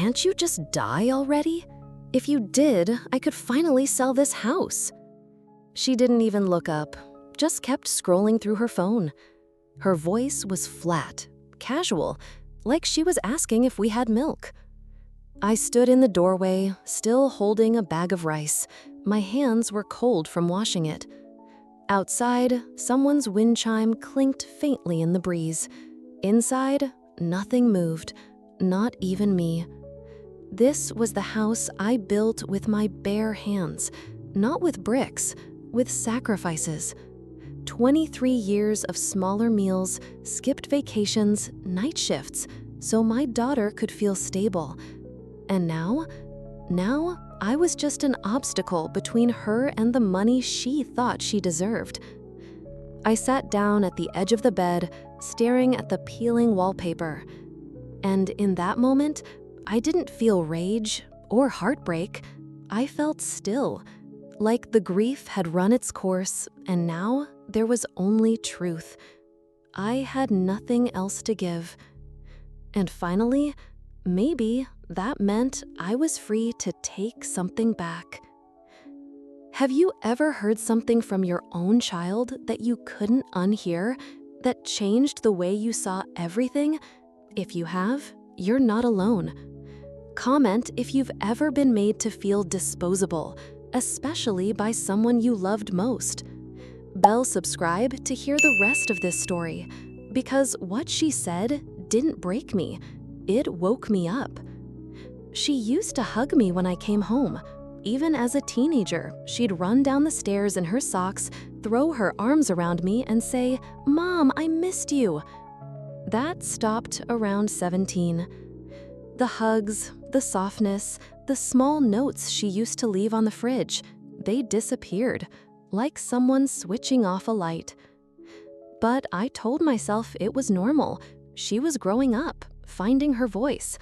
can't you just die already? If you did, I could finally sell this house." She didn't even look up, just kept scrolling through her phone. Her voice was flat, casual, like she was asking if we had milk. I stood in the doorway, still holding a bag of rice. My hands were cold from washing it. Outside, someone's wind chime clinked faintly in the breeze. Inside, nothing moved, not even me. This was the house I built with my bare hands, not with bricks, with sacrifices. 23 years of smaller meals, skipped vacations, night shifts, so my daughter could feel stable. And now I was just an obstacle between her and the money she thought she deserved. I sat down at the edge of the bed, staring at the peeling wallpaper. And in that moment, I didn't feel rage or heartbreak. I felt still, like the grief had run its course, and now there was only truth. I had nothing else to give. And finally, maybe that meant I was free to take something back. Have you ever heard something from your own child that you couldn't unhear, that changed the way you saw everything? If you have, you're not alone. Comment if you've ever been made to feel disposable, especially by someone you loved most. Bell subscribe to hear the rest of this story, because what she said didn't break me, it woke me up. She used to hug me when I came home. Even as a teenager, she'd run down the stairs in her socks, throw her arms around me and say, "Mom, I missed you." That stopped around 17. The hugs, the softness, the small notes she used to leave on the fridge, they disappeared, like someone switching off a light. But I told myself it was normal. She was growing up, finding her voice.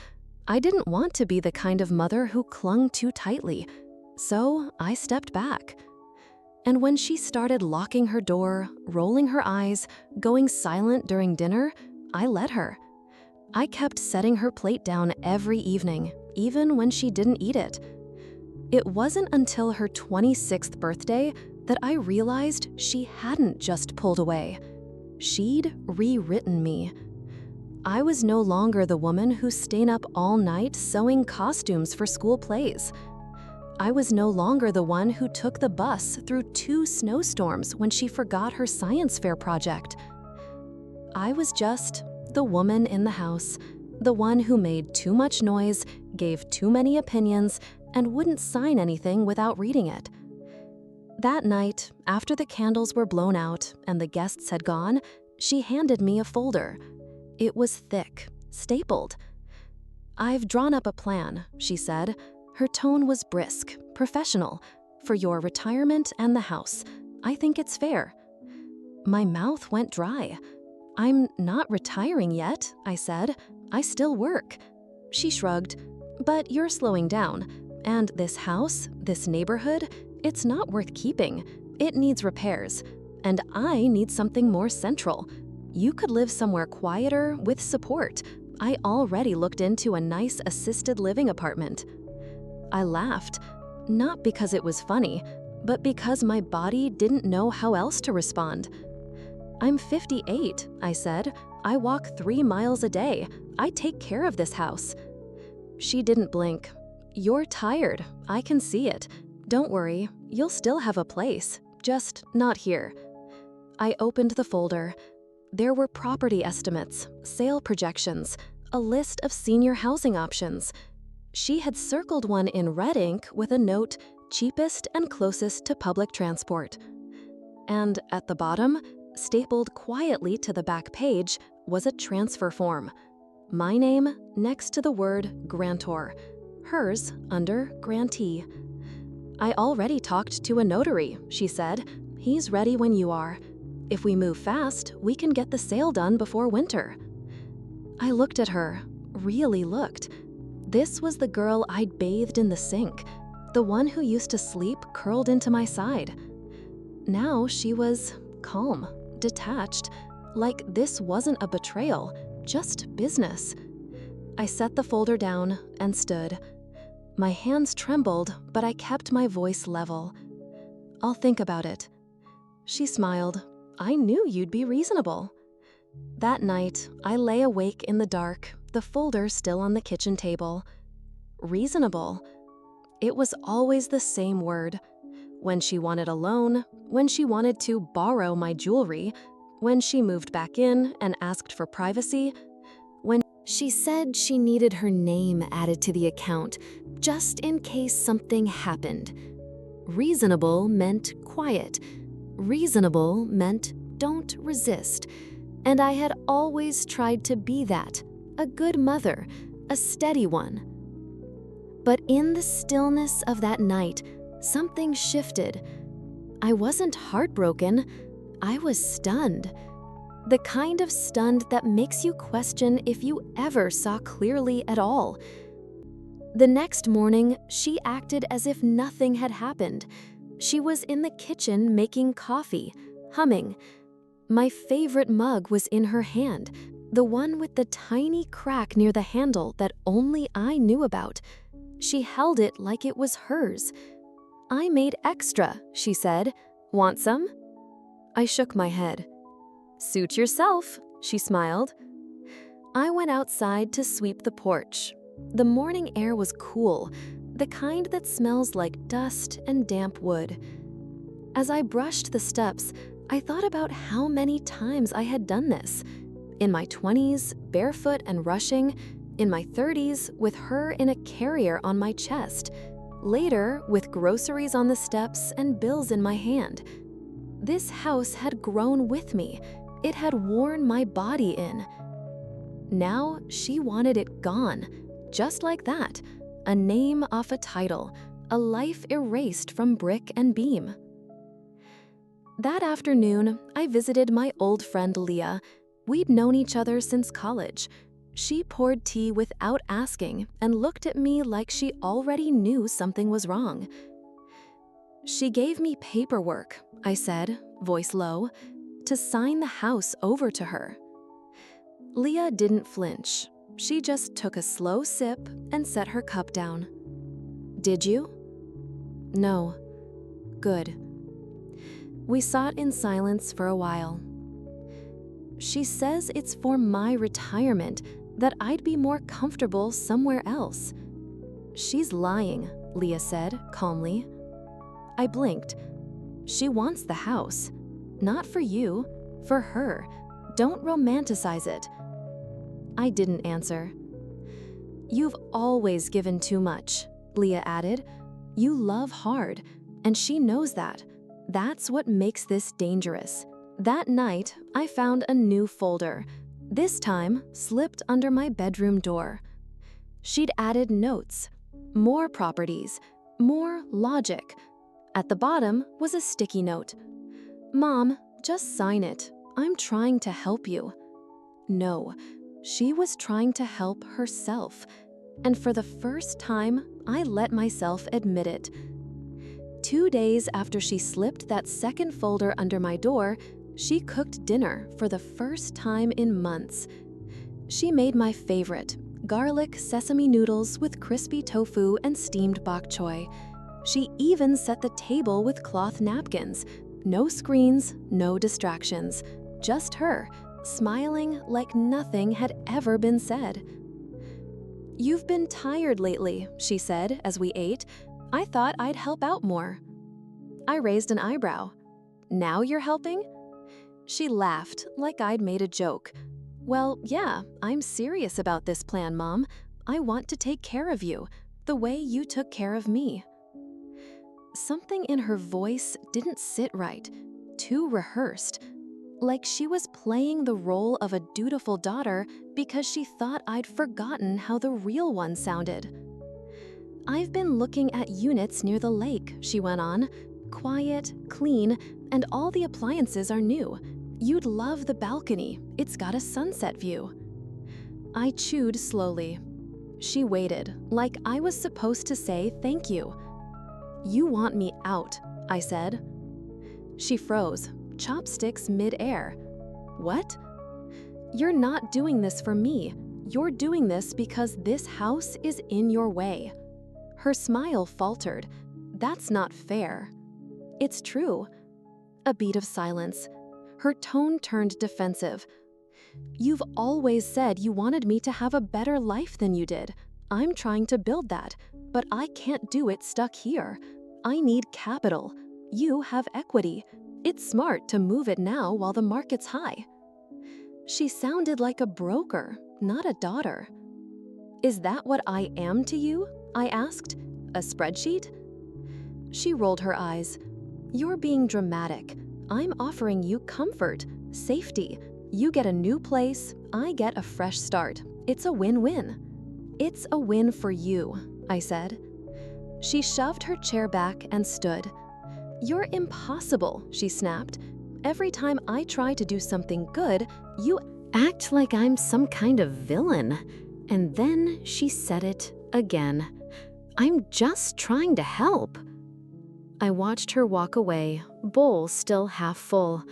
I didn't want to be the kind of mother who clung too tightly, so I stepped back. And when she started locking her door, rolling her eyes, going silent during dinner, I let her. I kept setting her plate down every evening, even when she didn't eat it. It wasn't until her 26th birthday that I realized she hadn't just pulled away. She'd rewritten me. I was no longer the woman who stayed up all night sewing costumes for school plays. I was no longer the one who took the bus through 2 snowstorms when she forgot her science fair project. I was just the woman in the house, the one who made too much noise, gave too many opinions, and wouldn't sign anything without reading it. That night, after the candles were blown out and the guests had gone, she handed me a folder. It was thick, stapled. "I've drawn up a plan," she said. Her tone was brisk, professional. "For your retirement and the house. I think it's fair." My mouth went dry. "I'm not retiring yet," I said. "I still work." She shrugged. "But you're slowing down. And this house, this neighborhood, it's not worth keeping. It needs repairs. And I need something more central. You could live somewhere quieter, with support. I already looked into a nice assisted living apartment." I laughed, not because it was funny, but because my body didn't know how else to respond. "I'm 58, I said. "I walk 3 miles a day. I take care of this house." She didn't blink. "You're tired. I can see it. Don't worry, you'll still have a place, just not here." I opened the folder. There were property estimates, sale projections, a list of senior housing options. She had circled one in red ink with a note, "Cheapest and closest to public transport." And at the bottom, stapled quietly to the back page, was a transfer form. My name next to the word grantor, hers under grantee. "I already talked to a notary," she said. "He's ready when you are. If we move fast, we can get the sale done before winter." I looked at her, really looked. This was the girl I'd bathed in the sink, the one who used to sleep curled into my side. Now she was calm, detached, like this wasn't a betrayal, just business. I set the folder down and stood. My hands trembled, but I kept my voice level. "I'll think about it." She smiled. "I knew you'd be reasonable." That night, I lay awake in the dark, the folder still on the kitchen table. Reasonable. It was always the same word. When she wanted a loan, when she wanted to borrow my jewelry, when she moved back in and asked for privacy, when she said she needed her name added to the account, just in case something happened. Reasonable meant quiet. Reasonable meant don't resist. And I had always tried to be that, a good mother, a steady one. But in the stillness of that night, something shifted. I wasn't heartbroken, I was stunned. The kind of stunned that makes you question if you ever saw clearly at all. The next morning, she acted as if nothing had happened. She was in the kitchen making coffee, humming. My favorite mug was in her hand, the one with the tiny crack near the handle that only I knew about. She held it like it was hers. "I made extra," she said. "Want some?" I shook my head. "Suit yourself," she smiled. I went outside to sweep the porch. The morning air was cool, the kind that smells like dust and damp wood. As I brushed the steps, I thought about how many times I had done this. In my 20s, barefoot and rushing. In my 30s, with her in a carrier on my chest. Later, with groceries on the steps and bills in my hand. This house had grown with me. It had worn my body in. Now, she wanted it gone. Just like that. A name off a title. A life erased from brick and beam. That afternoon, I visited my old friend Leah. We'd known each other since college. She poured tea without asking and looked at me like she already knew something was wrong. "She gave me paperwork," I said, voice low, "to sign the house over to her." Leah didn't flinch. She just took a slow sip and set her cup down. "Did you?" "No." "Good." We sat in silence for a while. "She says it's for my retirement, that I'd be more comfortable somewhere else." "She's lying," Leah said calmly. I blinked. "She wants the house. Not for you, for her. Don't romanticize it." I didn't answer. "You've always given too much," Leah added. "You love hard, and she knows that. That's what makes this dangerous." That night, I found a new folder, this time slipped under my bedroom door. She'd added notes, more properties, more logic. At the bottom was a sticky note. "Mom, just sign it. I'm trying to help you." No, she was trying to help herself. And for the first time, I let myself admit it. 2 days after she slipped that second folder under my door, she cooked dinner for the first time in months. She made my favorite, garlic sesame noodles with crispy tofu and steamed bok choy. She even set the table with cloth napkins. No screens, no distractions. Just her, smiling like nothing had ever been said. "You've been tired lately," she said as we ate. "I thought I'd help out more." I raised an eyebrow. "Now you're helping?" She laughed like I'd made a joke. "Well, yeah, I'm serious about this plan, Mom. I want to take care of you, the way you took care of me." Something in her voice didn't sit right, too rehearsed. Like she was playing the role of a dutiful daughter because she thought I'd forgotten how the real one sounded. "I've been looking at units near the lake," she went on. "Quiet, clean, and all the appliances are new. You'd love the balcony. It's got a sunset view." I chewed slowly. She waited, like I was supposed to say thank you. "You want me out," I said. She froze, chopsticks mid-air. "What?" "You're not doing this for me. You're doing this because this house is in your way." Her smile faltered. "That's not fair." "It's true." A beat of silence. Her tone turned defensive. "You've always said you wanted me to have a better life than you did. I'm trying to build that, but I can't do it stuck here. I need capital. You have equity. It's smart to move it now while the market's high." She sounded like a broker, not a daughter. "Is that what I am to you?" I asked. "A spreadsheet?" She rolled her eyes. "You're being dramatic. I'm offering you comfort, safety. You get a new place, I get a fresh start. It's a win-win." "It's a win for you," I said. She shoved her chair back and stood. "You're impossible," she snapped. "Every time I try to do something good, you act like I'm some kind of villain." And then she said it again. "I'm just trying to help." I watched her walk away, bowl still half full.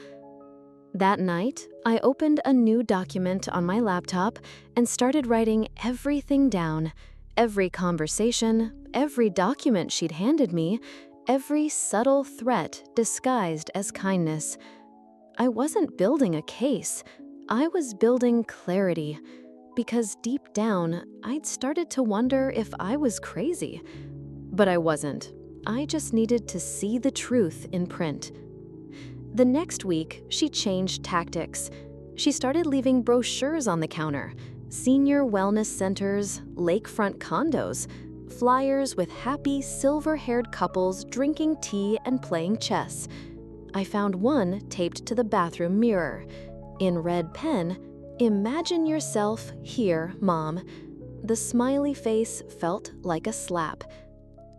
That night, I opened a new document on my laptop and started writing everything down. Every conversation, every document she'd handed me, every subtle threat disguised as kindness. I wasn't building a case. I was building clarity. Because deep down, I'd started to wonder if I was crazy. But I wasn't. I just needed to see the truth in print. The next week, she changed tactics. She started leaving brochures on the counter, senior wellness centers, lakefront condos, flyers with happy silver-haired couples drinking tea and playing chess. I found one taped to the bathroom mirror. In red pen, "Imagine yourself here, Mom." The smiley face felt like a slap.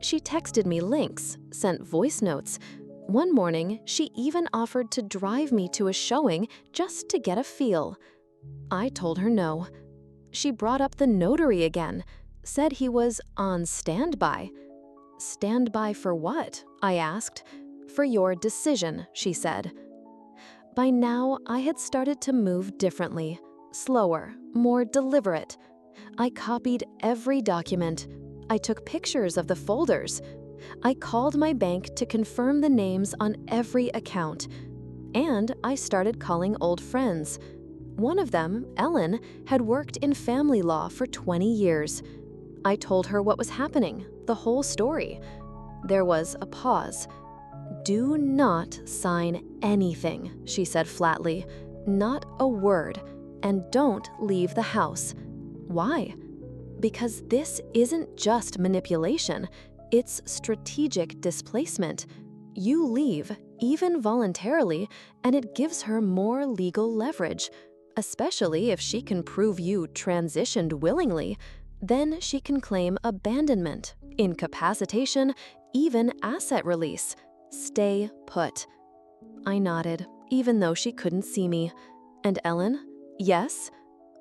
She texted me links, sent voice notes. One morning, she even offered to drive me to a showing just to get a feel. I told her no. She brought up the notary again, said he was on standby. "Standby for what?" I asked. "For your decision," she said. By now, I had started to move differently, slower, more deliberate. I copied every document. I took pictures of the folders. I called my bank to confirm the names on every account. And I started calling old friends. One of them, Ellen, had worked in family law for 20 years. I told her what was happening, the whole story. There was a pause. "Do not sign anything," she said flatly. "Not a word. And don't leave the house." Why? Because this isn't just manipulation. It's strategic displacement. You leave, even voluntarily, and it gives her more legal leverage, especially if she can prove you transitioned willingly. Then she can claim abandonment, incapacitation, even asset release. Stay put. I nodded, even though she couldn't see me. "And Ellen?" "Yes?"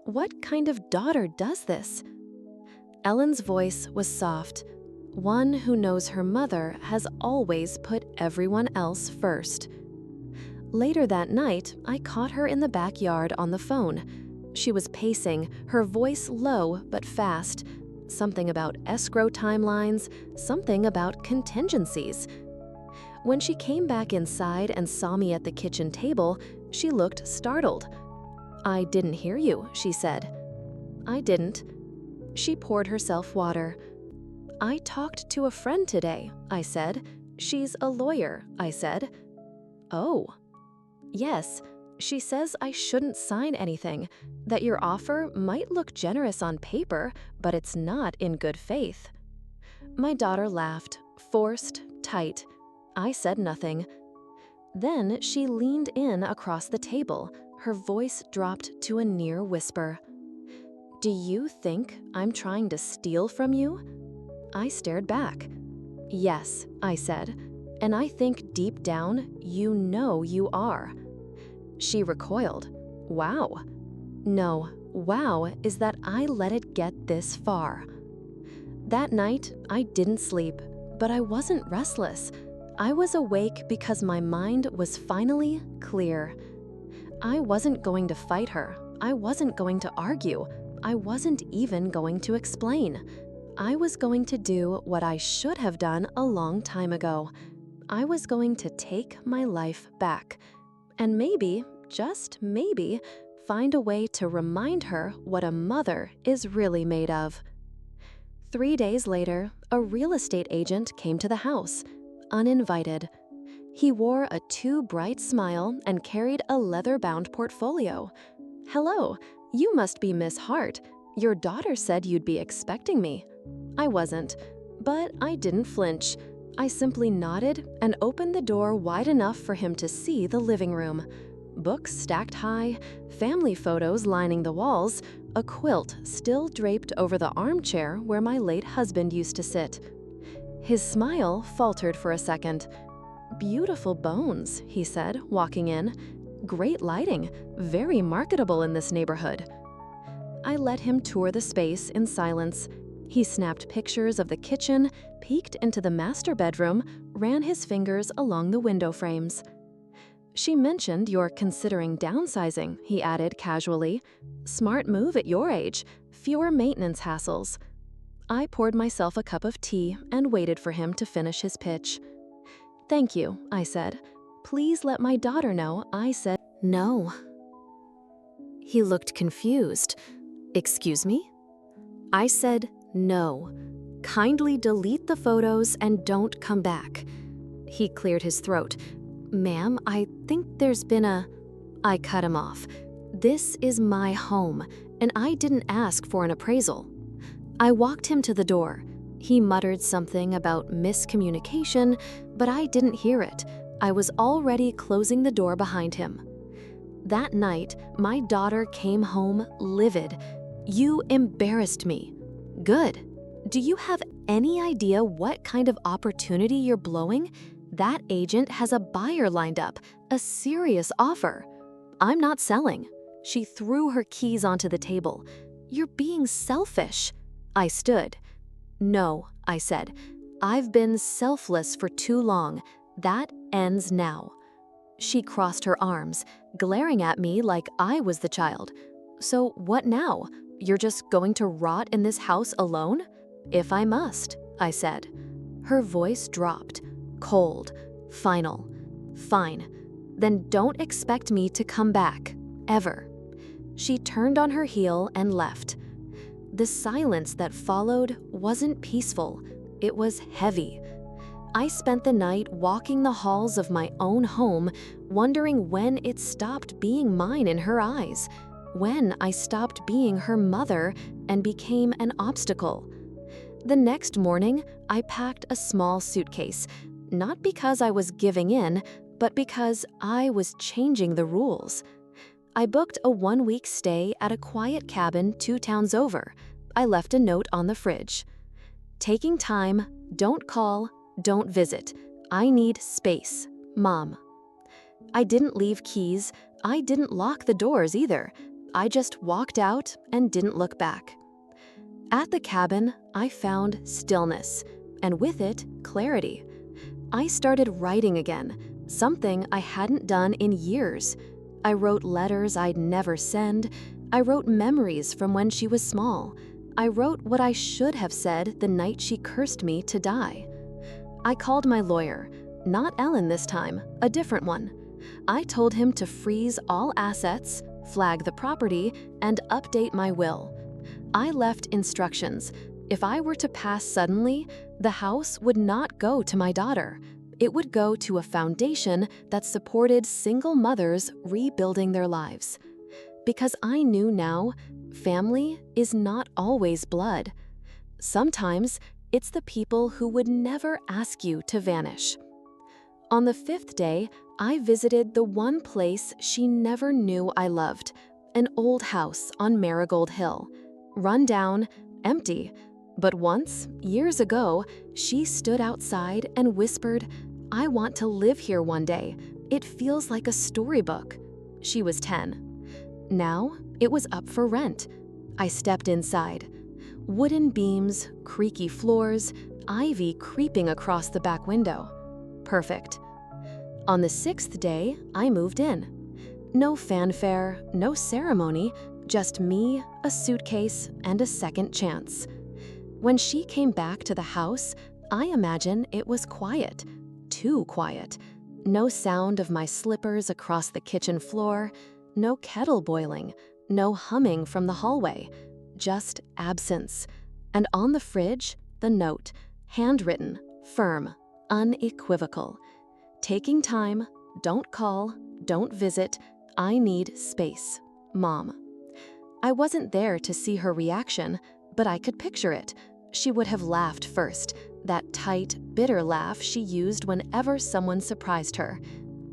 "What kind of daughter does this?" Ellen's voice was soft. One who knows her mother has always put everyone else first. Later that night, I caught her in the backyard on the phone. She was pacing, her voice low but fast. Something about escrow timelines, something about contingencies. When she came back inside and saw me at the kitchen table, she looked startled. "I didn't hear you," she said. I didn't. She poured herself water. "I talked to a friend today," I said. "She's a lawyer," I said. "Oh." "Yes, she says I shouldn't sign anything, that your offer might look generous on paper, but it's not in good faith." My daughter laughed, forced, tight. I said nothing. Then she leaned in across the table. Her voice dropped to a near whisper. "Do you think I'm trying to steal from you?" I stared back. "Yes," I said, "and I think deep down you know you are." She recoiled. "Wow." "No, wow is that I let it get this far." That night, I didn't sleep, but I wasn't restless. I was awake because my mind was finally clear. I wasn't going to fight her. I wasn't going to argue. I wasn't even going to explain. I was going to do what I should have done a long time ago. I was going to take my life back. And maybe, just maybe, find a way to remind her what a mother is really made of. 3 days later, a real estate agent came to the house, uninvited. He wore a too bright smile and carried a leather-bound portfolio. "Hello, you must be Miss Hart. Your daughter said you'd be expecting me." I wasn't, but I didn't flinch. I simply nodded and opened the door wide enough for him to see the living room. Books stacked high, family photos lining the walls, a quilt still draped over the armchair where my late husband used to sit. His smile faltered for a second. "Beautiful bones," he said, walking in. "Great lighting, very marketable in this neighborhood." I let him tour the space in silence. He snapped pictures of the kitchen, peeked into the master bedroom, ran his fingers along the window frames. "She mentioned you're considering downsizing," he added casually. "Smart move at your age, fewer maintenance hassles." I poured myself a cup of tea and waited for him to finish his pitch. "Thank you," I said. "Please let my daughter know I said no." He looked confused. "Excuse me?" I said no. "Kindly delete the photos and don't come back." He cleared his throat. "Ma'am, I think there's been a—" I cut him off. "This is my home, and I didn't ask for an appraisal." I walked him to the door. He muttered something about miscommunication, but I didn't hear it. I was already closing the door behind him. That night, my daughter came home livid. "You embarrassed me." "Good. Do you have any idea what kind of opportunity you're blowing? That agent has a buyer lined up, a serious offer." "I'm not selling." She threw her keys onto the table. "You're being selfish." I stood. "No," I said. "I've been selfless for too long. That ends now." She crossed her arms, glaring at me like I was the child. "So what now? You're just going to rot in this house alone?" "If I must," I said. Her voice dropped, cold, final. "Fine. Then don't expect me to come back, ever." She turned on her heel and left. The silence that followed wasn't peaceful. It was heavy. I spent the night walking the halls of my own home, wondering when it stopped being mine in her eyes, when I stopped being her mother and became an obstacle. The next morning, I packed a small suitcase, not because I was giving in, but because I was changing the rules. I booked a 1-week stay at a quiet cabin 2 towns over. I left a note on the fridge. "Taking time, don't call, don't visit. I need space, Mom." I didn't leave keys. I didn't lock the doors either. I just walked out and didn't look back. At the cabin, I found stillness, and with it, clarity. I started writing again, something I hadn't done in years. I wrote letters I'd never send. I wrote memories from when she was small. I wrote what I should have said the night she cursed me to die. I called my lawyer, not Ellen this time, a different one. I told him to freeze all assets, flag the property, and update my will. I left instructions. If I were to pass suddenly, the house would not go to my daughter. It would go to a foundation that supported single mothers rebuilding their lives. Because I knew now, family is not always blood. Sometimes it's the people who would never ask you to vanish. On the 5th day, I visited the one place she never knew I loved, an old house on Marigold Hill. Run down, empty. But once, years ago, she stood outside and whispered, "I want to live here one day. It feels like a storybook." She was 10. Now, it was up for rent. I stepped inside. Wooden beams, creaky floors, ivy creeping across the back window. Perfect. On the 6th day, I moved in. No fanfare, no ceremony, Just me, a suitcase, and a second chance. When she came back to the house, I imagine it was quiet. Too quiet. No sound of my slippers across the kitchen floor, no kettle boiling, no humming from the hallway, just absence. And on the fridge, the note, handwritten, firm, unequivocal. Taking time, don't call, don't visit, I need space. Mom. I wasn't there to see her reaction, but I could picture it. She would have laughed first, that tight, bitter laugh she used whenever someone surprised her.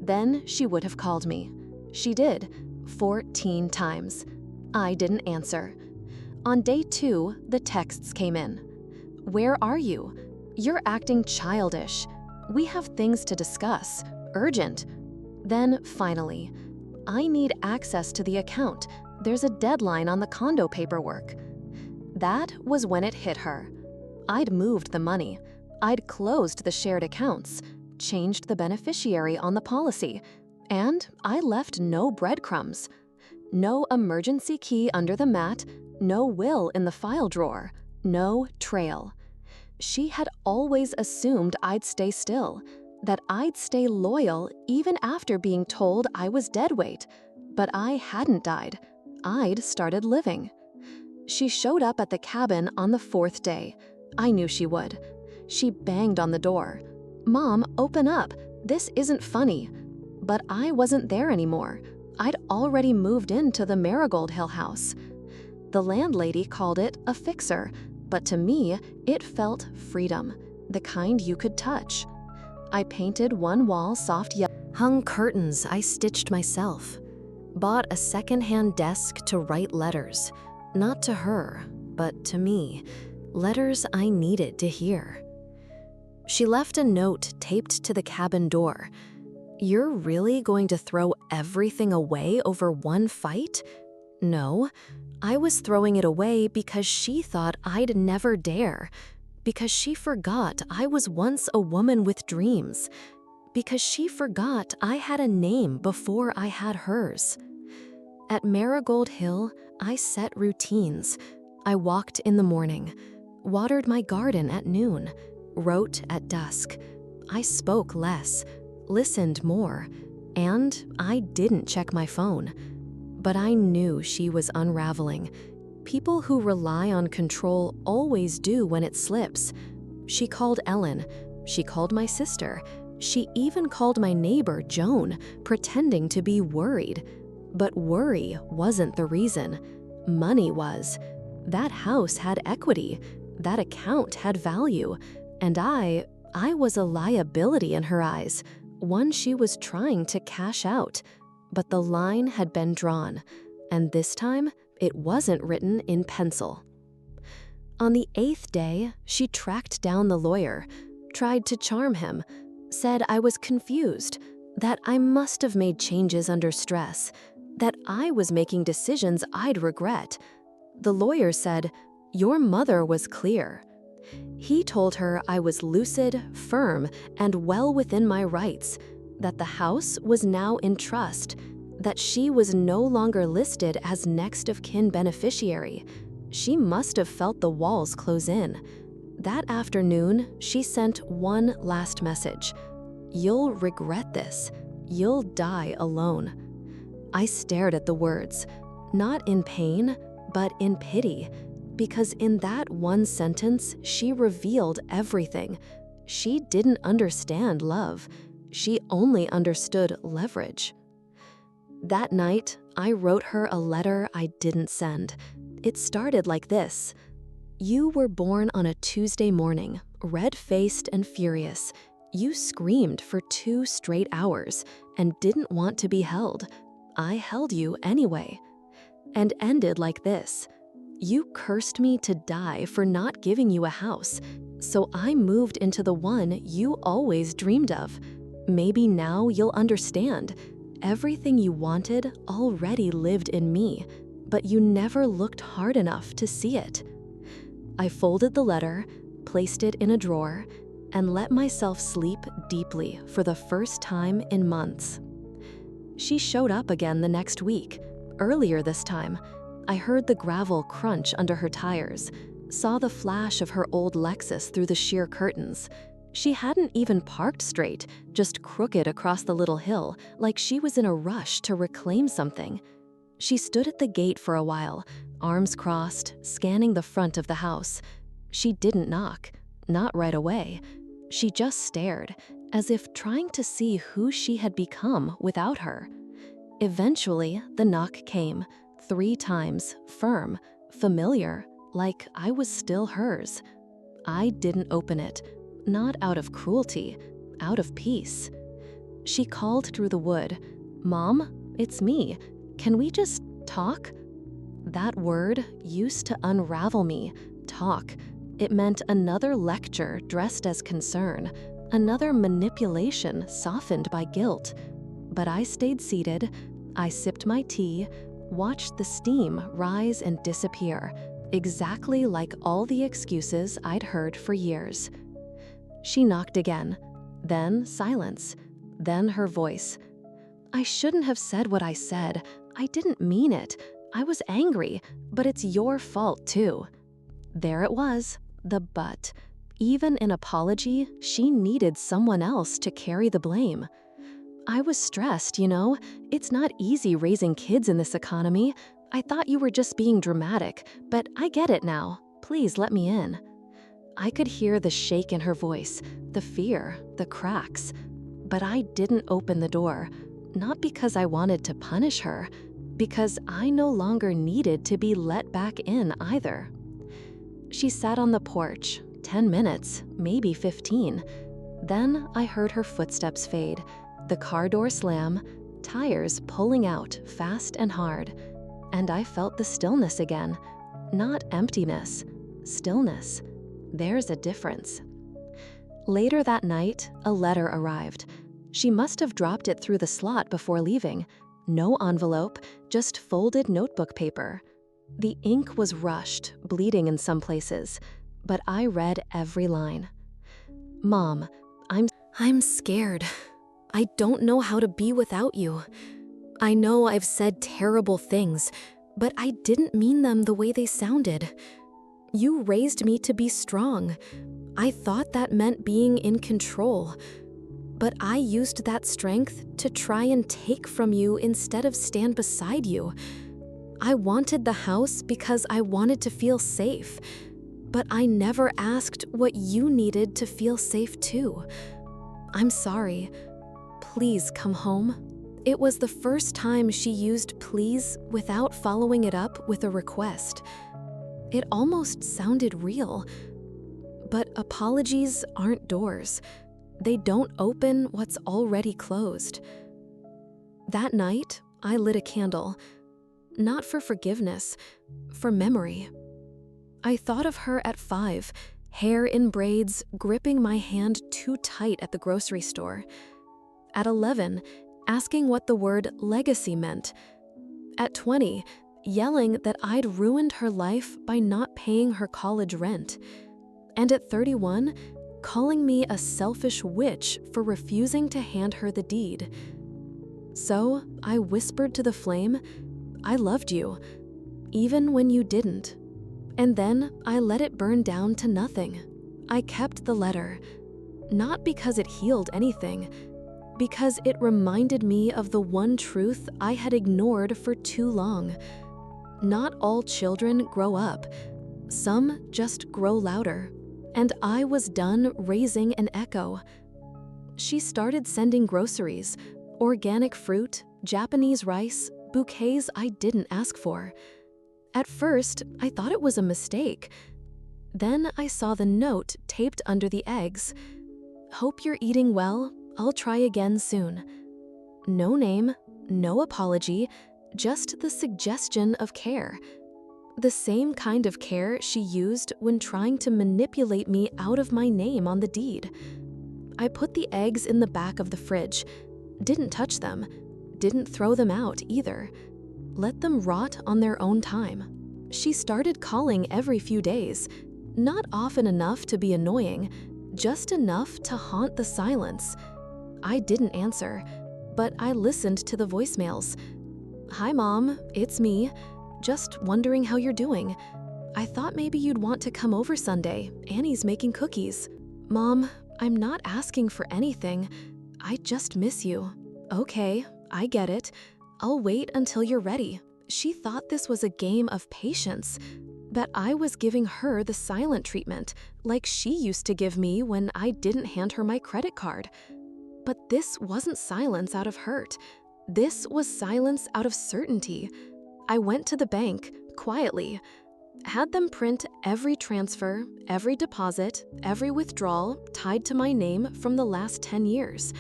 Then she would have called me. She did, 14 times. I didn't answer. On day 2, the texts came in. Where are you? You're acting childish. We have things to discuss. Urgent. Then, finally, I need access to the account. There's a deadline on the condo paperwork. That was when it hit her. I'd moved the money. I'd closed the shared accounts, changed the beneficiary on the policy, and I left no breadcrumbs. No emergency key under the mat, no will in the file drawer, no trail. She had always assumed I'd stay still, that I'd stay loyal even after being told I was dead weight. But I hadn't died. I'd started living. She showed up at the cabin on the 4th day. I knew she would. She banged on the door. Mom, open up. This isn't funny. But I wasn't there anymore. I'd already moved into the Marigold Hill house. The landlady called it a fixer, but to me, it felt freedom, the kind you could touch. I painted one wall soft yellow, hung curtains I stitched myself, bought a second-hand desk to write letters, not to her, but to me, letters I needed to hear. She left a note taped to the cabin door. You're really going to throw everything away over one fight? No, I was throwing it away because she thought I'd never dare, because she forgot I was once a woman with dreams, because she forgot I had a name before I had hers. At Marigold Hill, I set routines. I walked in the morning, watered my garden at noon, wrote at dusk. I spoke less, listened more, and I didn't check my phone. But I knew she was unraveling. People who rely on control always do when it slips. She called Ellen. She called my sister. She even called my neighbor, Joan, pretending to be worried. But worry wasn't the reason. Money was. That house had equity. That account had value. And I was a liability in her eyes, one she was trying to cash out. But the line had been drawn, and this time it wasn't written in pencil. On the 8th day, she tracked down the lawyer, tried to charm him, said I was confused, that I must have made changes under stress, that I was making decisions I'd regret. The lawyer said, "Your mother was clear." He told her I was lucid, firm, and well within my rights, that the house was now in trust, that she was no longer listed as next of kin beneficiary. She must have felt the walls close in. That afternoon, she sent one last message. You'll regret this. You'll die alone. I stared at the words, not in pain, but in pity, because in that one sentence, she revealed everything. She didn't understand love. She only understood leverage. That night, I wrote her a letter I didn't send. It started like this. You were born on a Tuesday morning, red-faced and furious. You screamed for 2 straight hours and didn't want to be held. I held you anyway. And ended like this. You cursed me to die for not giving you a house, so I moved into the one you always dreamed of. Maybe now you'll understand. Everything you wanted already lived in me, but you never looked hard enough to see it. I folded the letter, placed it in a drawer, and let myself sleep deeply for the first time in months. She showed up again the next week, earlier this time. I heard the gravel crunch under her tires, saw the flash of her old Lexus through the sheer curtains. She hadn't even parked straight, just crooked across the little hill, like she was in a rush to reclaim something. She stood at the gate for a while, arms crossed, scanning the front of the house. She didn't knock, not right away. She just stared, as if trying to see who she had become without her. Eventually, the knock came, 3 times, firm, familiar, like I was still hers. I didn't open it, not out of cruelty, out of peace. She called through the wood, "Mom, it's me. Can we just talk?" That word used to unravel me, talk. It meant another lecture dressed as concern, another manipulation softened by guilt. But I stayed seated, I sipped my tea, watched the steam rise and disappear, exactly like all the excuses I'd heard for years. She knocked again, then silence, then her voice. "I shouldn't have said what I said. I didn't mean it. I was angry, but it's your fault too." There it was, the but. Even in apology, she needed someone else to carry the blame. "I was stressed, you know. It's not easy raising kids in this economy. I thought you were just being dramatic, but I get it now. Please let me in." I could hear the shake in her voice, the fear, the cracks. But I didn't open the door, not because I wanted to punish her, because I no longer needed to be let back in either. She sat on the porch, 10 minutes, maybe 15. Then I heard her footsteps fade, the car door slam, tires pulling out fast and hard. And I felt the stillness again. Not emptiness, stillness. There's a difference. Later that night, a letter arrived. She must have dropped it through the slot before leaving. No envelope, just folded notebook paper. The ink was rushed, bleeding in some places, but I read every line. "Mom, I'm scared. I don't know how to be without you. I know I've said terrible things, but I didn't mean them the way they sounded. You raised me to be strong. I thought that meant being in control. But I used that strength to try and take from you instead of stand beside you. I wanted the house because I wanted to feel safe. But I never asked what you needed to feel safe too. I'm sorry. Please come home." It was the first time she used please without following it up with a request. It almost sounded real. But apologies aren't doors. They don't open what's already closed. That night, I lit a candle. Not for forgiveness, for memory. I thought of her at 5, hair in braids, gripping my hand too tight at the grocery store. At 11, asking what the word legacy meant. At 20, yelling that I'd ruined her life by not paying her college rent. And at 31, calling me a selfish witch for refusing to hand her the deed. So I whispered to the flame, "I loved you, even when you didn't." And then I let it burn down to nothing. I kept the letter, not because it healed anything, because it reminded me of the one truth I had ignored for too long. Not all children grow up. Some just grow louder. And I was done raising an echo. She started sending groceries, organic fruit, Japanese rice, bouquets I didn't ask for. At first, I thought it was a mistake. Then I saw the note taped under the eggs. "Hope you're eating well. I'll try again soon." No name, no apology, just the suggestion of care. The same kind of care she used when trying to manipulate me out of my name on the deed. I put the eggs in the back of the fridge, didn't touch them, didn't throw them out either. Let them rot on their own time. She started calling every few days, not often enough to be annoying, just enough to haunt the silence. I didn't answer, but I listened to the voicemails. "Hi, Mom, it's me. Just wondering how you're doing. I thought maybe you'd want to come over Sunday. Annie's making cookies." "Mom, I'm not asking for anything. I just miss you." "Okay, I get it. I'll wait until you're ready." She thought this was a game of patience, but I was giving her the silent treatment, like she used to give me when I didn't hand her my credit card. But this wasn't silence out of hurt. This was silence out of certainty. I went to the bank, quietly, had them print every transfer, every deposit, every withdrawal tied to my name from the last 10 years.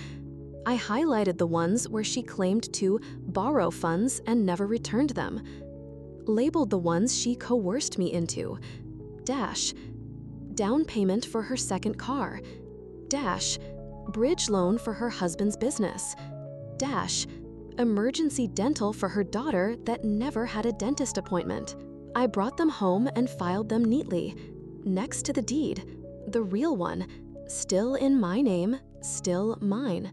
I highlighted the ones where she claimed to borrow funds and never returned them. Labeled the ones she coerced me into. Dash, down payment for her second car. Dash, bridge loan for her husband's business. Dash, emergency dental for her daughter that never had a dentist appointment. I brought them home and filed them neatly, next to the deed, the real one, still in my name, still mine.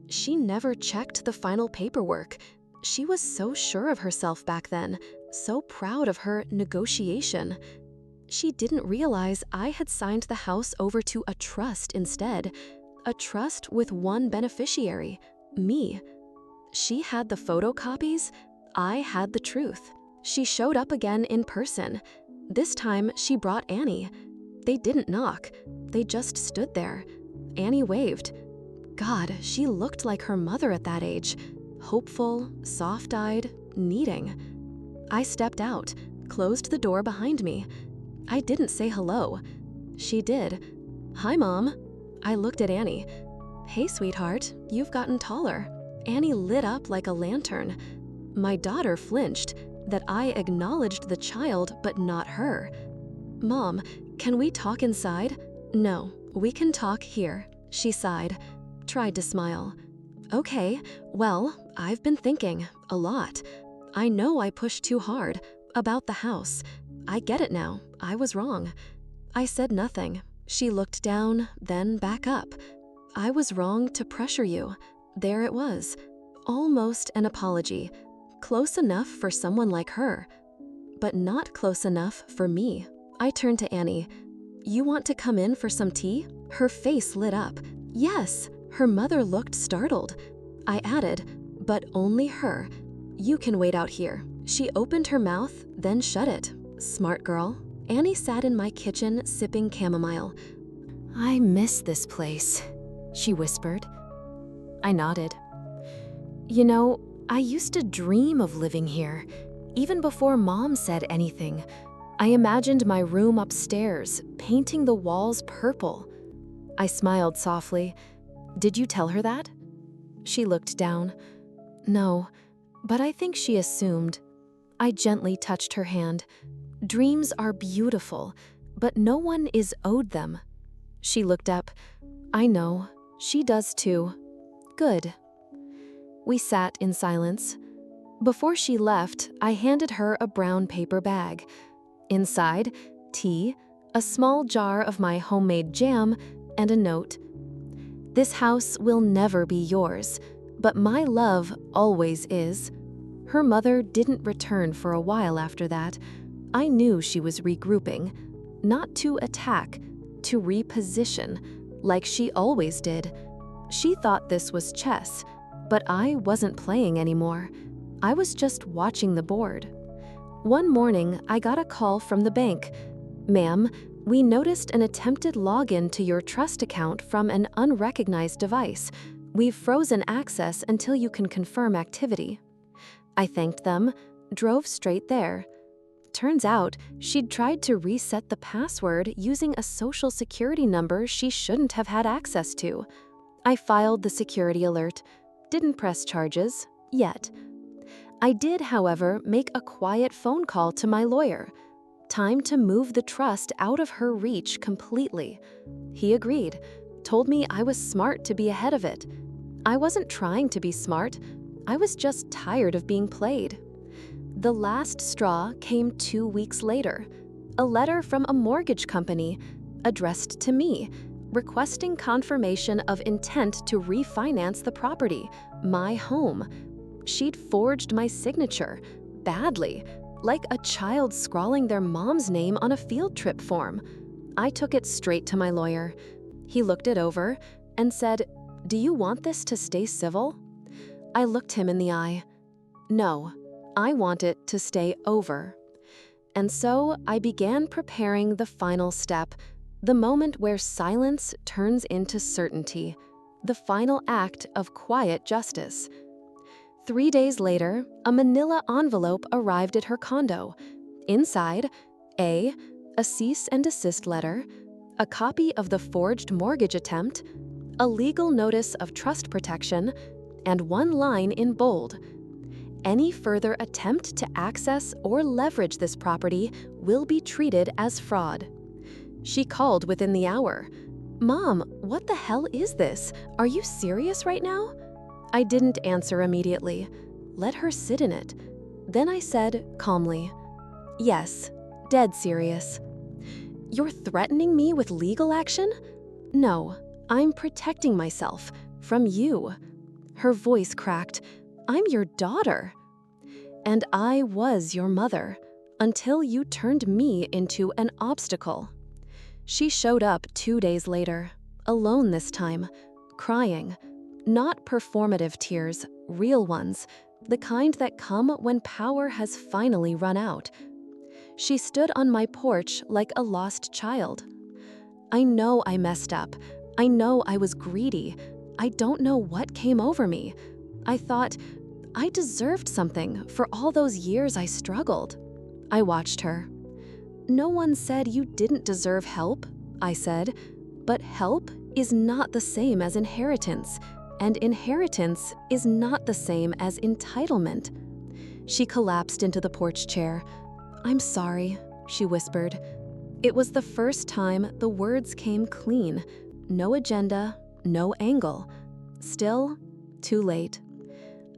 She never checked the final paperwork. She was so sure of herself back then, so proud of her negotiation. She didn't realize I had signed the house over to a trust instead, a trust with one beneficiary, me. She had the photocopies, I had the truth. She showed up again in person. This time she brought Annie. They didn't knock, they just stood there. Annie waved. God, she looked like her mother at that age, hopeful, soft-eyed, needing. I stepped out, closed the door behind me. I didn't say hello. She did. "Hi, Mom." I looked at Annie. "Hey, sweetheart, you've gotten taller." Annie lit up like a lantern. My daughter flinched, that I acknowledged the child but not her. "Mom, can we talk inside?" "No, we can talk here," she sighed, tried to smile. "Okay, well, I've been thinking, a lot. I know I pushed too hard, about the house. I get it now, I was wrong." I said nothing. She looked down, then back up. "I was wrong to pressure you." There it was, almost an apology. Close enough for someone like her, but not close enough for me. I turned to Annie. "You want to come in for some tea?" Her face lit up. "Yes." Her mother looked startled. I added, "But only her. You can wait out here." She opened her mouth, then shut it. Smart girl. Annie sat in my kitchen sipping chamomile. "I miss this place," she whispered. I nodded. "You know, I used to dream of living here, even before Mom said anything. I imagined my room upstairs, painting the walls purple." I smiled softly. "Did you tell her that?" She looked down. "No, but I think she assumed." I gently touched her hand. "Dreams are beautiful, but no one is owed them." She looked up. "I know, she does too." "Good." We sat in silence. Before she left, I handed her a brown paper bag. Inside, tea, a small jar of my homemade jam, and a note. "This house will never be yours, but my love always is." Her mother didn't return for a while after that. I knew she was regrouping, not to attack, to reposition, like she always did. She thought this was chess, but I wasn't playing anymore. I was just watching the board. One morning, I got a call from the bank. "Ma'am, we noticed an attempted login to your trust account from an unrecognized device. We've frozen access until you can confirm activity." I thanked them, drove straight there. Turns out, she'd tried to reset the password using a social security number she shouldn't have had access to. I filed the security alert. Didn't press charges, yet. I did, however, make a quiet phone call to my lawyer. Time to move the trust out of her reach completely. He agreed, told me I was smart to be ahead of it. I wasn't trying to be smart, I was just tired of being played. The last straw came 2 weeks later. A letter from a mortgage company, addressed to me, requesting confirmation of intent to refinance the property, my home. She'd forged my signature, badly, like a child scrawling their mom's name on a field trip form. I took it straight to my lawyer. He looked it over and said, "Do you want this to stay civil?" I looked him in the eye. "No, I want it to stay over." And so I began preparing the final step, the moment where silence turns into certainty, the final act of quiet justice. 3 days later, a manila envelope arrived at her condo. Inside, a cease and desist letter, a copy of the forged mortgage attempt, a legal notice of trust protection, and one line in bold: "Any further attempt to access or leverage this property will be treated as fraud." She called within the hour. "Mom, what the hell is this? Are you serious right now?" I didn't answer immediately. Let her sit in it. Then I said calmly, "Yes, dead serious." "You're threatening me with legal action?" "No, I'm protecting myself from you." Her voice cracked. "I'm your daughter." "And I was your mother until you turned me into an obstacle." She showed up 2 days later, alone this time, crying. Not performative tears, real ones, the kind that come when power has finally run out. She stood on my porch like a lost child. "I know I messed up. I know I was greedy. I don't know what came over me. I thought I deserved something for all those years I struggled." I watched her. "No one said you didn't deserve help," I said, "but help is not the same as inheritance, and inheritance is not the same as entitlement." She collapsed into the porch chair. "I'm sorry," she whispered. It was the first time the words came clean. No agenda, no angle. Still, too late.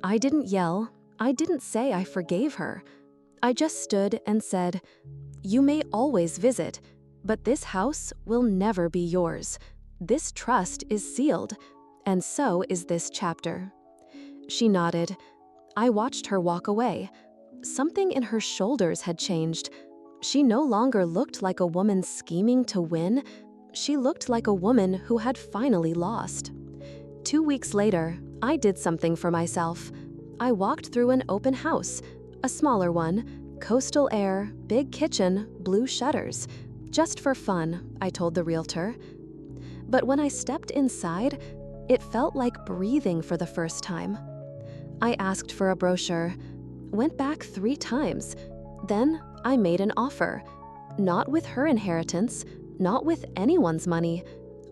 I didn't yell. I didn't say I forgave her. I just stood and said, "You may always visit, but this house will never be yours. This trust is sealed, and so is this chapter." She nodded. I watched her walk away. Something in her shoulders had changed. She no longer looked like a woman scheming to win. She looked like a woman who had finally lost. 2 weeks later, I did something for myself. I walked through an open house, a smaller one, coastal air, big kitchen, blue shutters. Just for fun, I told the realtor. But when I stepped inside, it felt like breathing for the first time. I asked for a brochure, went back 3 times. Then I made an offer. Not with her inheritance, not with anyone's money,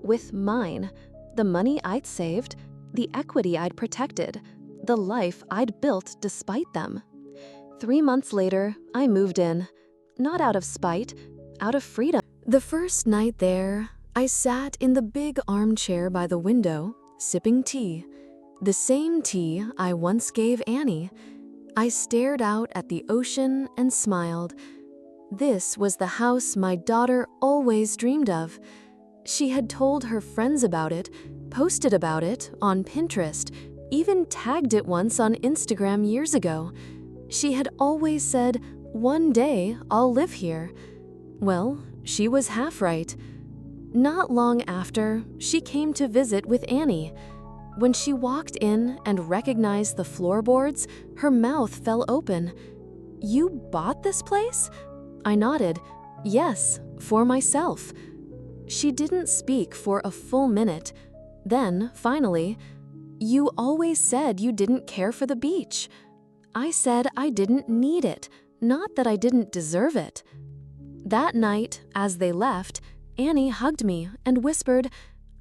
with mine. The money I'd saved, the equity I'd protected, the life I'd built despite them. 3 months later, I moved in. Not out of spite, out of freedom. The first night there, I sat in the big armchair by the window, sipping tea. The same tea I once gave Annie. I stared out at the ocean and smiled. This was the house my daughter always dreamed of. She had told her friends about it, posted about it on Pinterest, even tagged it once on Instagram years ago. She had always said, "One day I'll live here." Well, she was half right. Not long after, she came to visit with Annie. When she walked in and recognized the floorboards, her mouth fell open. "You bought this place?" I nodded. "Yes, for myself." She didn't speak for a full minute. Then, finally, "You always said you didn't care for the beach." I said I didn't need it, not that I didn't deserve it. That night, as they left, Annie hugged me and whispered,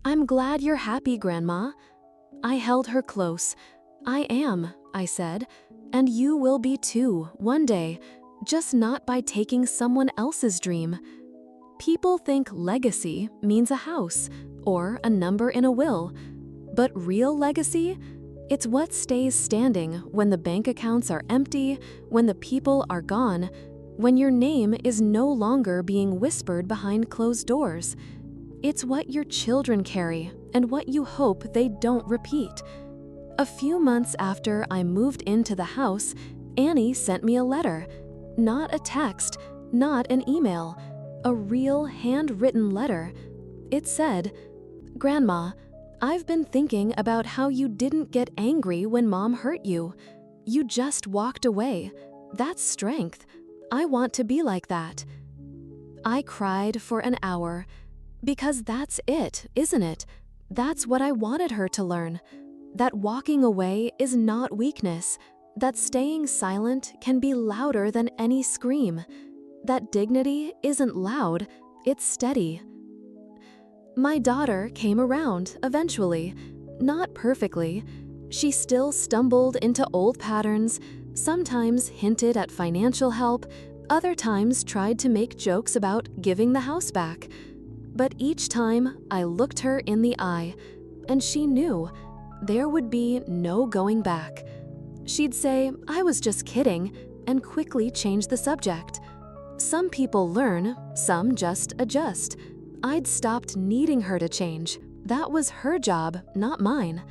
"I'm glad you're happy, Grandma." I held her close. "I am," I said, "and you will be too, one day, just not by taking someone else's dream." People think legacy means a house or a number in a will, but real legacy? It's what stays standing when the bank accounts are empty, when the people are gone, when your name is no longer being whispered behind closed doors. It's what your children carry and what you hope they don't repeat. A few months after I moved into the house, Annie sent me a letter. Not a text, not an email, a real handwritten letter. It said, "Grandma, I've been thinking about how you didn't get angry when Mom hurt you. You just walked away. That's strength. I want to be like that." I cried for an hour. Because that's it, isn't it? That's what I wanted her to learn. That walking away is not weakness. That staying silent can be louder than any scream. That dignity isn't loud, it's steady. My daughter came around eventually, not perfectly. She still stumbled into old patterns, sometimes hinted at financial help, other times tried to make jokes about giving the house back. But each time I looked her in the eye, and she knew there would be no going back. She'd say I was just kidding and quickly change the subject. Some people learn, some just adjust. I'd stopped needing her to change. That was her job, not mine.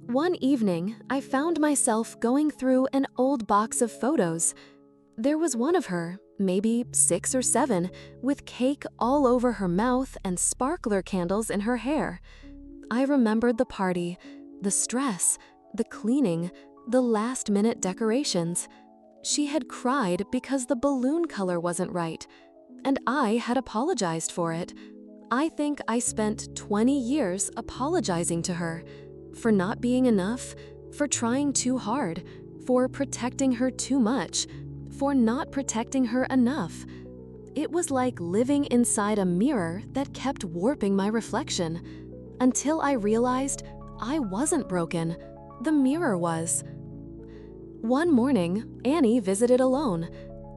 One evening, I found myself going through an old box of photos. There was one of her, maybe 6 or 7, with cake all over her mouth and sparkler candles in her hair. I remembered the party, the stress, the cleaning, the last-minute decorations. She had cried because the balloon color wasn't right, and I had apologized for it. I think I spent 20 years apologizing to her for not being enough, for trying too hard, for protecting her too much, for not protecting her enough. It was like living inside a mirror that kept warping my reflection, until I realized I wasn't broken, the mirror was. One morning, Annie visited alone.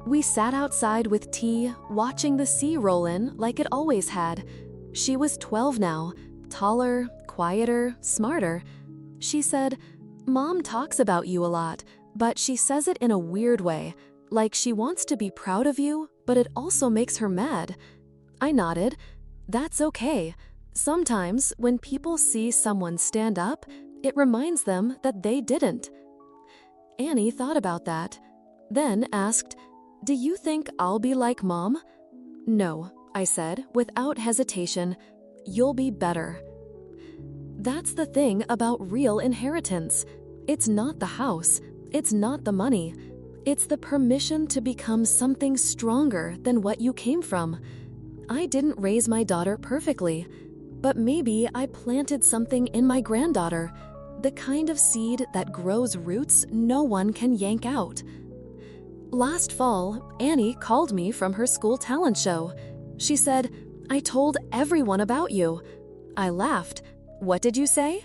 We sat outside with tea, watching the sea roll in like it always had. She was 12 now, taller, quieter, smarter. She said, "Mom talks about you a lot, but she says it in a weird way, like she wants to be proud of you, but it also makes her mad." I nodded. That's okay. Sometimes when people see someone stand up, it reminds them that they didn't. Annie thought about that, then asked, "Do you think I'll be like Mom?" "No," I said without hesitation. "You'll be better." That's the thing about real inheritance. It's not the house, it's not the money. It's the permission to become something stronger than what you came from. I didn't raise my daughter perfectly, but maybe I planted something in my granddaughter, the kind of seed that grows roots no one can yank out. Last fall, Annie called me from her school talent show. She said, "I told everyone about you." I laughed. "What did you say?"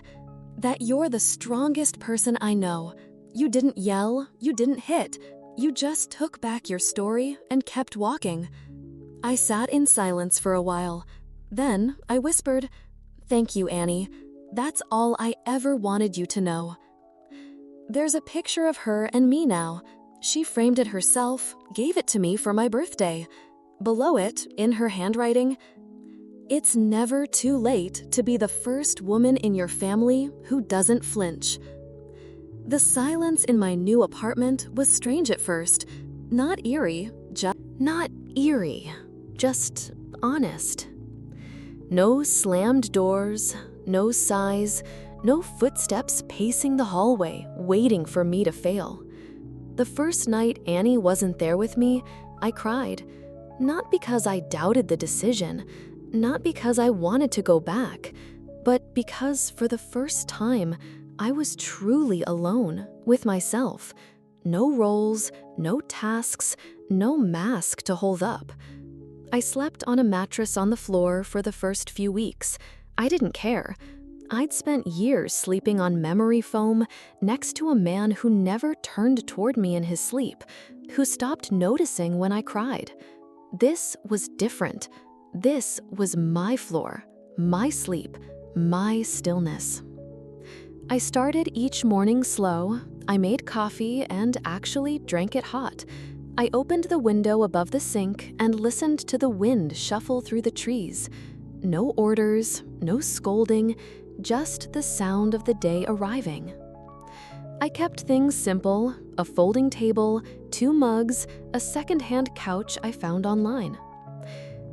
"That you're the strongest person I know. You didn't yell, you didn't hit. You just took back your story and kept walking." I sat in silence for a while. Then I whispered, "Thank you, Annie. That's all I ever wanted you to know." There's a picture of her and me now. She framed it herself, gave it to me for my birthday. Below it, in her handwriting, "It's never too late to be the first woman in your family who doesn't flinch." The silence in my new apartment was strange at first. Not eerie, just honest. No slammed doors, no sighs, no footsteps pacing the hallway, waiting for me to fail. The first night Annie wasn't there with me, I cried. Not because I doubted the decision, not because I wanted to go back, but because for the first time, I was truly alone with myself. No roles, no tasks, no mask to hold up. I slept on a mattress on the floor for the first few weeks. I didn't care. I'd spent years sleeping on memory foam next to a man who never turned toward me in his sleep, who stopped noticing when I cried. This was different. This was my floor, my sleep, my stillness. I started each morning slow. I made coffee and actually drank it hot. I opened the window above the sink and listened to the wind shuffle through the trees. No orders, no scolding, just the sound of the day arriving. I kept things simple: a folding table, 2 mugs, a secondhand couch I found online.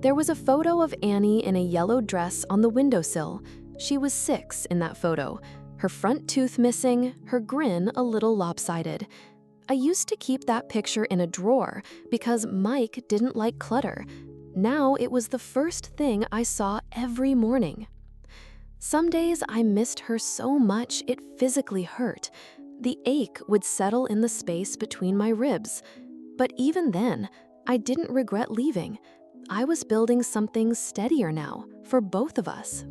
There was a photo of Annie in a yellow dress on the windowsill. She was 6 in that photo, her front tooth missing, her grin a little lopsided. I used to keep that picture in a drawer because Mike didn't like clutter. Now it was the first thing I saw every morning. Some days I missed her so much it physically hurt. The ache would settle in the space between my ribs. But even then, I didn't regret leaving. I was building something steadier now for both of us.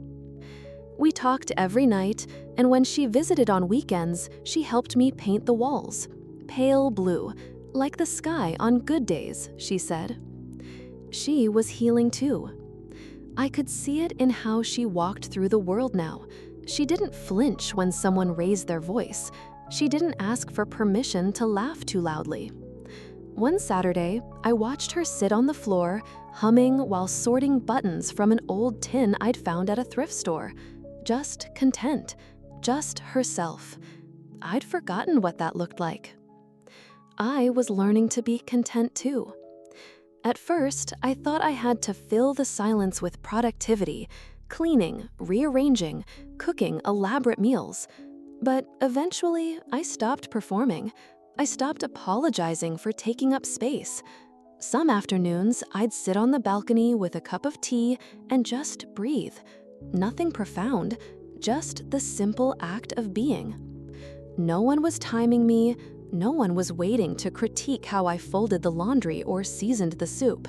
We talked every night, and when she visited on weekends, she helped me paint the walls. Pale blue, like the sky on good days, she said. She was healing too. I could see it in how she walked through the world now. She didn't flinch when someone raised their voice. She didn't ask for permission to laugh too loudly. One Saturday, I watched her sit on the floor, humming while sorting buttons from an old tin I'd found at a thrift store. Just content, just herself. I'd forgotten what that looked like. I was learning to be content too. At first, I thought I had to fill the silence with productivity, cleaning, rearranging, cooking elaborate meals. But eventually, I stopped performing. I stopped apologizing for taking up space. Some afternoons, I'd sit on the balcony with a cup of tea and just breathe. Nothing profound, just the simple act of being. No one was timing me. No one was waiting to critique how I folded the laundry or seasoned the soup.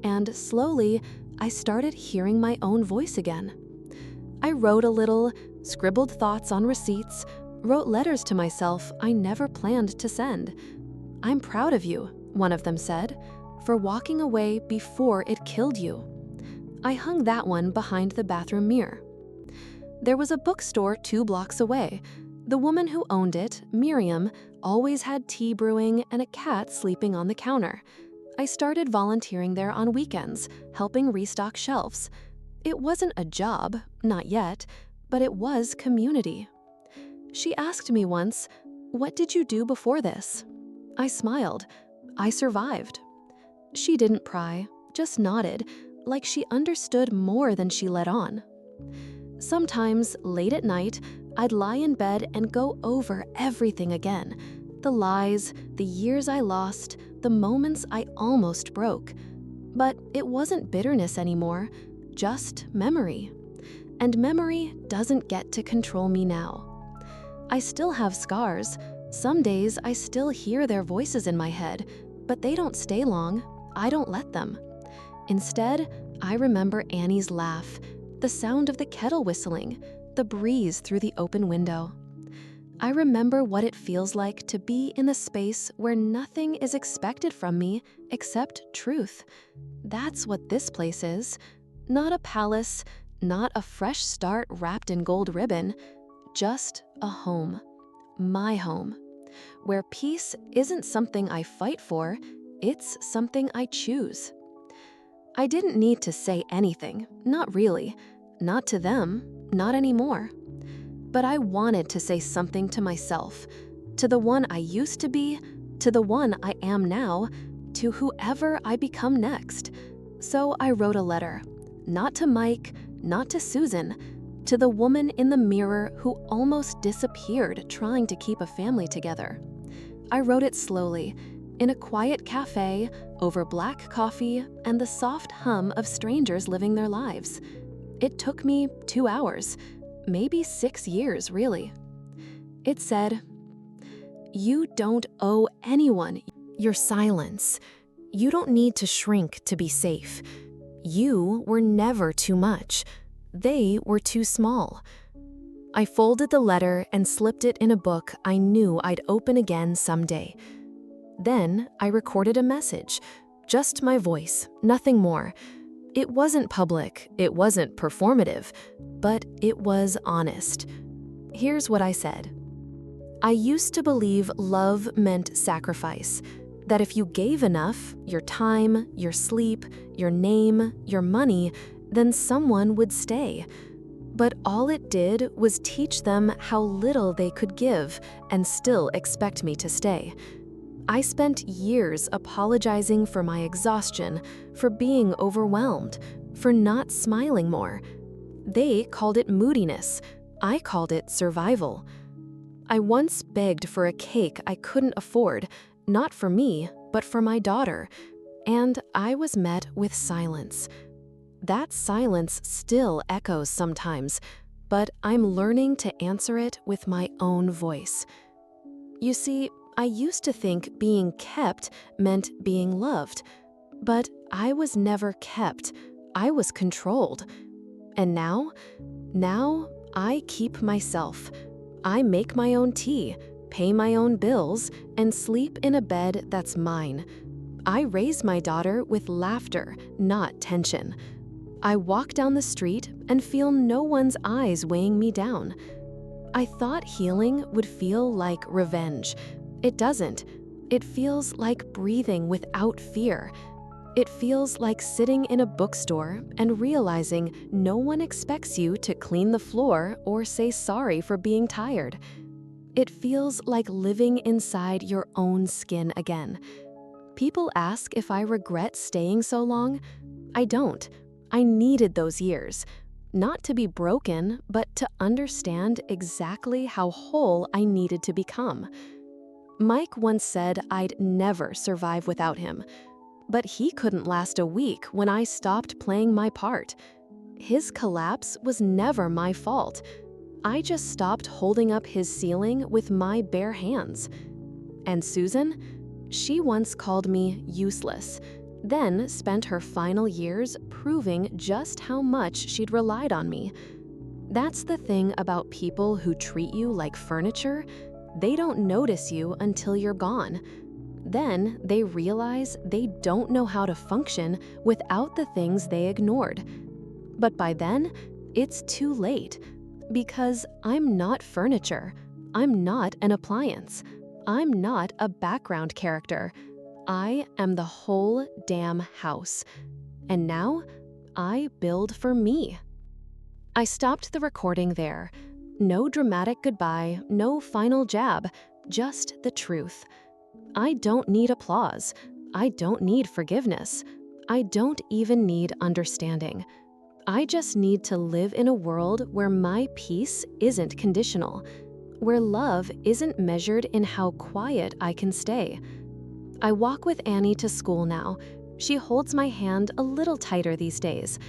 And slowly, I started hearing my own voice again. I wrote a little, scribbled thoughts on receipts, wrote letters to myself I never planned to send. "I'm proud of you," one of them said, "for walking away before it killed you." I hung that one behind the bathroom mirror. There was a bookstore 2 blocks away. The woman who owned it, Miriam, always had tea brewing and a cat sleeping on the counter. I started volunteering there on weekends, helping restock shelves. It wasn't a job, not yet, but it was community. She asked me once, "What did you do before this?" I smiled. I survived. She didn't pry, just nodded, like she understood more than she let on. Sometimes, late at night, I'd lie in bed and go over everything again. The lies, the years I lost, the moments I almost broke. But it wasn't bitterness anymore, just memory. And memory doesn't get to control me now. I still have scars. Some days I still hear their voices in my head, but they don't stay long. I don't let them. Instead, I remember Annie's laugh, the sound of the kettle whistling, the breeze through the open window. I remember what it feels like to be in a space where nothing is expected from me except truth. That's what this place is. Not a palace, not a fresh start wrapped in gold ribbon, just a home. My home. Where peace isn't something I fight for, it's something I choose. I didn't need to say anything, not really. Not to them, not anymore. But I wanted to say something to myself, to the one I used to be, to the one I am now, to whoever I become next. So I wrote a letter, not to Mike, not to Susan, to the woman in the mirror who almost disappeared trying to keep a family together. I wrote it slowly, in a quiet cafe, over black coffee and the soft hum of strangers living their lives. It took me 2 hours, maybe 6 years, really. It said, "You don't owe anyone your silence. You don't need to shrink to be safe. You were never too much. They were too small." I folded the letter and slipped it in a book I knew I'd open again someday. Then I recorded a message, just my voice, nothing more. It wasn't public, it wasn't performative, but it was honest. Here's what I said. I used to believe love meant sacrifice, that if you gave enough, your time, your sleep, your name, your money, then someone would stay. But all it did was teach them how little they could give and still expect me to stay. I spent years apologizing for my exhaustion, for being overwhelmed, for not smiling more. They called it moodiness. I called it survival. I once begged for a cake I couldn't afford, not for me, but for my daughter, and I was met with silence. That silence still echoes sometimes, but I'm learning to answer it with my own voice. You see, I used to think being kept meant being loved, but I was never kept. I was controlled. And now I keep myself. I make my own tea, pay my own bills, and sleep in a bed that's mine. I raise my daughter with laughter, not tension. I walk down the street and feel no one's eyes weighing me down. I thought healing would feel like revenge. It doesn't. It feels like breathing without fear. It feels like sitting in a bookstore and realizing no one expects you to clean the floor or say sorry for being tired. It feels like living inside your own skin again. People ask if I regret staying so long. I don't. I needed those years, not to be broken, but to understand exactly how whole I needed to become. Mike once said I'd never survive without him, but he couldn't last a week when I stopped playing my part. His collapse was never my fault. I just stopped holding up his ceiling with my bare hands. And Susan, she once called me useless, then spent her final years proving just how much she'd relied on me. That's the thing about people who treat you like furniture. They don't notice you until you're gone. Then they realize they don't know how to function without the things they ignored. But by then, it's too late, because I'm not furniture. I'm not an appliance. I'm not a background character. I am the whole damn house. And now, I build for me. I stopped the recording there. No dramatic goodbye, no final jab, just the truth. I don't need applause. I don't need forgiveness. I don't even need understanding. I just need to live in a world where my peace isn't conditional, where love isn't measured in how quiet I can stay. I walk with Annie to school now. She holds my hand a little tighter these days.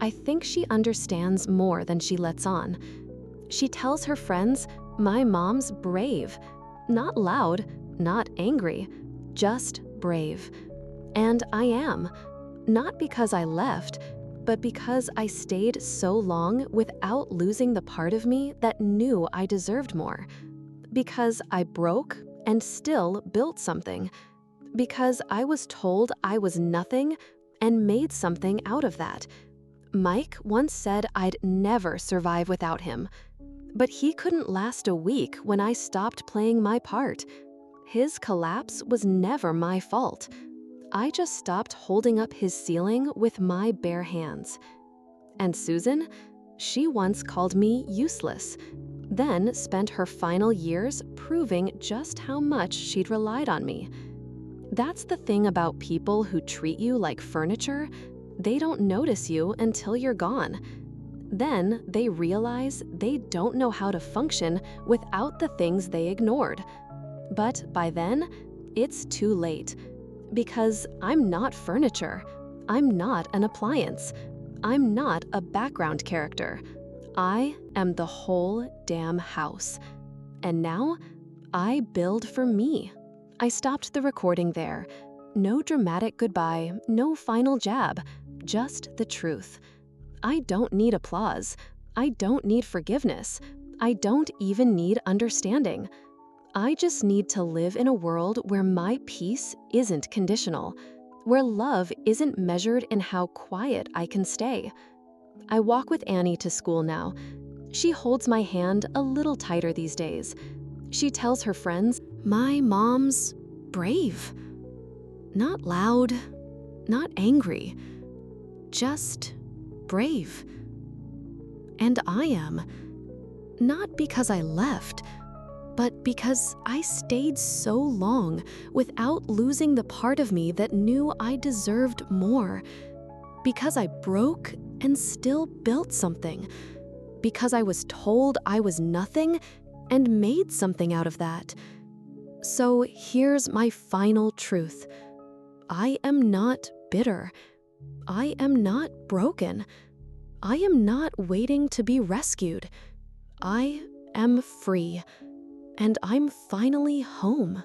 I think she understands more than she lets on. She tells her friends, my mom's brave. Not loud, not angry, just brave. And I am. Not because I left, but because I stayed so long without losing the part of me that knew I deserved more. Because I broke and still built something. Because I was told I was nothing and made something out of that. Mike once said I'd never survive without him. But he couldn't last a week when I stopped playing my part. His collapse was never my fault. I just stopped holding up his ceiling with my bare hands. And Susan, she once called me useless, then spent her final years proving just how much she'd relied on me. That's the thing about people who treat you like furniture. They don't notice you until you're gone. Then they realize they don't know how to function without the things they ignored. But by then, it's too late. Because I'm not furniture. I'm not an appliance. I'm not a background character. I am the whole damn house. And now, I build for me. I stopped the recording there. No dramatic goodbye, no final jab, just the truth. I don't need applause. I don't need forgiveness. I don't even need understanding. I just need to live in a world where my peace isn't conditional, where love isn't measured in how quiet I can stay. I walk with Annie to school now. She holds my hand a little tighter these days. She tells her friends, my mom's brave. Not loud, not angry, just brave. And I am. Not because I left, but because I stayed so long without losing the part of me that knew I deserved more. Because I broke and still built something. Because I was told I was nothing and made something out of that. So here's my final truth. I am not bitter. I am not broken. I am not waiting to be rescued. I am free. And I'm finally home.